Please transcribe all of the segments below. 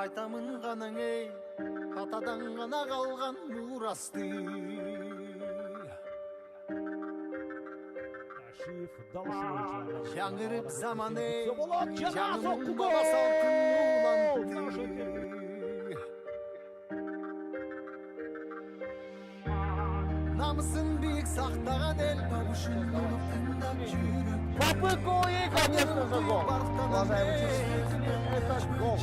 Айтамын ғанаң ей, атадан ғана қалған мурасты. Жаңырып заман ей, жаңын бала салқын уланды. Намысын биік сақтаған ел, бабушын болып тыңдап жүріп. Попыковый, конечно же, гол. Уважаемые телезрители, это гол.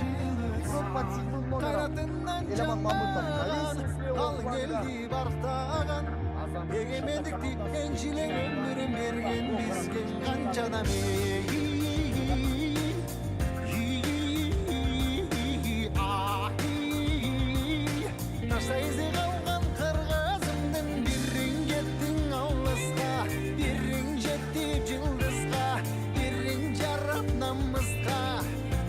Игрок под сигнал номером. Элеман Мамытов Галис. Қалың елді бартаған, егемендікті еншілен өмірін берген бізген қаншадам ей. Ташта eze қалған қырғызымдың бірін кеттің ауылысқа, бірін жеттіп жылдызға, бірін жарап намысқа,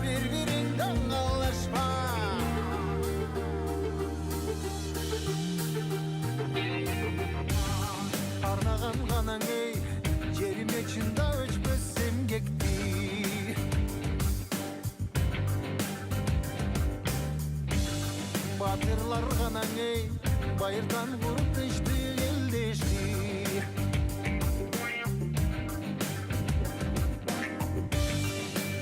бір-біріңді аңғалашпа. Арнаған ғанаң ей, жеріме чында өчпөссем кекті. Батырлар ғанаң ей, байырдан құрып тышты елдешті.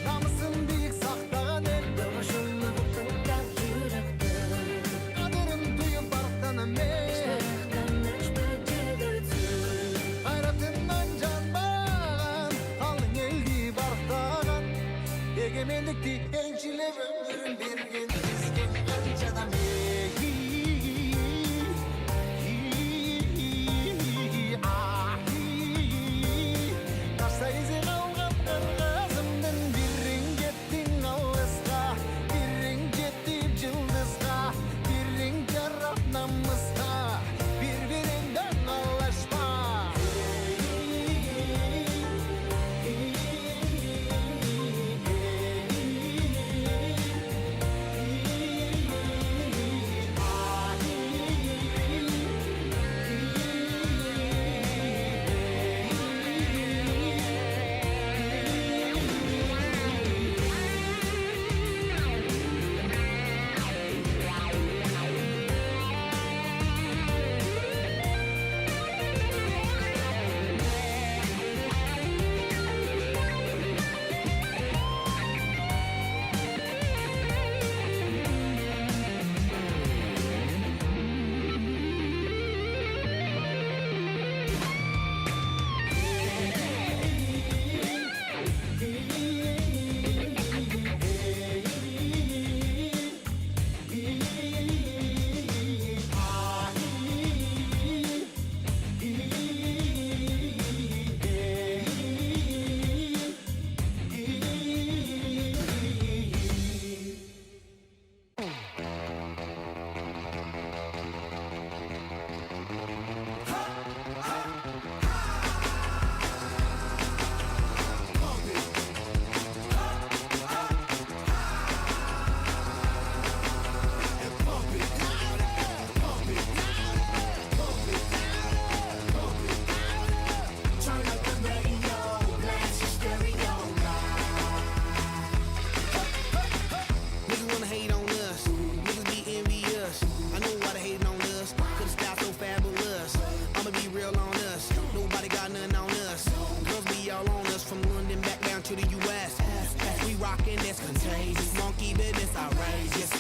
Намысын биік сақтаған ел, дұғышылығы тыңдап жүрікті. Қадырын түйіп барықтанам ей, қайратымнан жанбаған, қалың елді барықтаған, егемендікті еншілеп өмірін берген бізген қаншадам ей. Ташта eze қалған қырғызымдың бірін кеттің ауылысқа, бірін жеттіп жылдызға, бірін жарап намысқа, бір-біріңді аңғалашпа.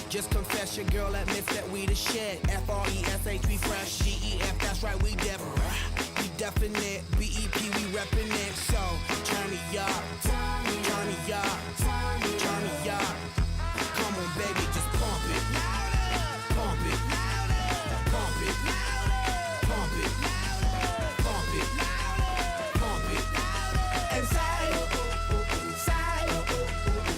Just confess your girl admits that we the shit. F-R-E-S-H, we fresh. G-E-F, that's right, we definite. We definite. B-E-P, we reppin' it. So, turn me up. Turn me up. Turn me up. Come on, baby, just pump it. Pump it. Pump it. Pump it. Pump it. Pump it. And say,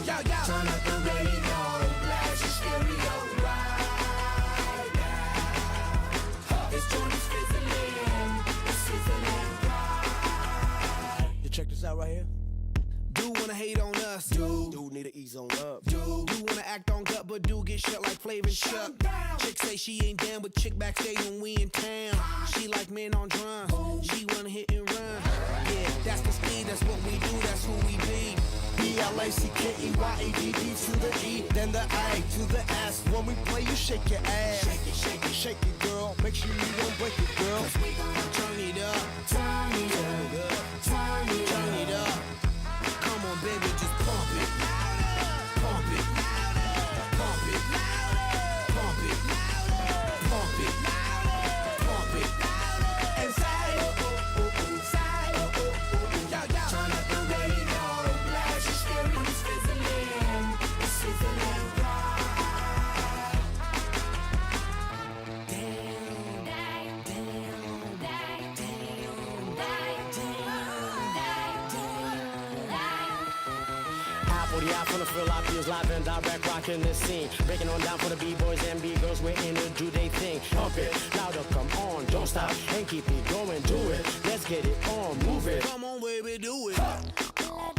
yo, yo. Turn up the radio. Blast your stereo right now. It's Johnny's fizzling. It's sizzling right. You check this out right here. Dude wanna hate on us. Dude need to ease on up. Dude wanna act on gut, but dude get shut like Flavor Chuck. Chick say she ain't down with chick backstage when we in town. She like men on drums. She wanna hit and run. Yeah, that's the speed. That's what we do. That's who we be. B-L-A-C-K-E-Y-E-D-D to the E, then the A to the S. shake your ass. Shake it, girl. Make sure you don't break it, girl. Turn it up. Turn it up. Turn it up. Come on, baby, just pump it. Pump it. Pump it. Pump it. Pump it. Pump it. And side. Side. Turn up the radio, blast your stereo, it's fizzling, it's sizzling right. For the eye, from the feel, I feels live and direct, rocking the scene. Breaking on down for the B-boys and B-girls, we're in to do they thing. Pump it, louder, come on, don't stop, and keep it going, do it. Let's get it on, move it. Come on, baby, do it. Blow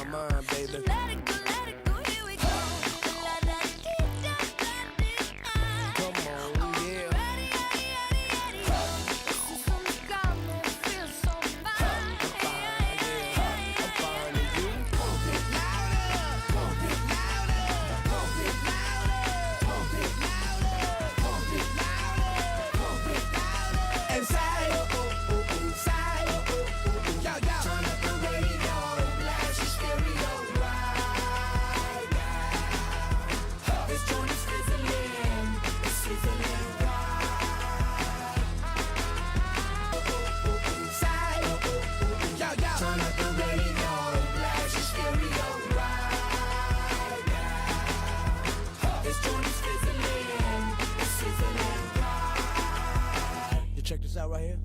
my mind, baby. Come on, yeah. I'm fine with you. Pump it louder, pump it louder, pump it louder, pump it louder, pump it louder, pump it louder. And side, side, turn up the radio, blast your stereo right now. This joint is fizzling, it's sizzling right. Side, turn up the radio, blast your stereo right now. This joint is fizzling, it's sizzling right. You check this out right here.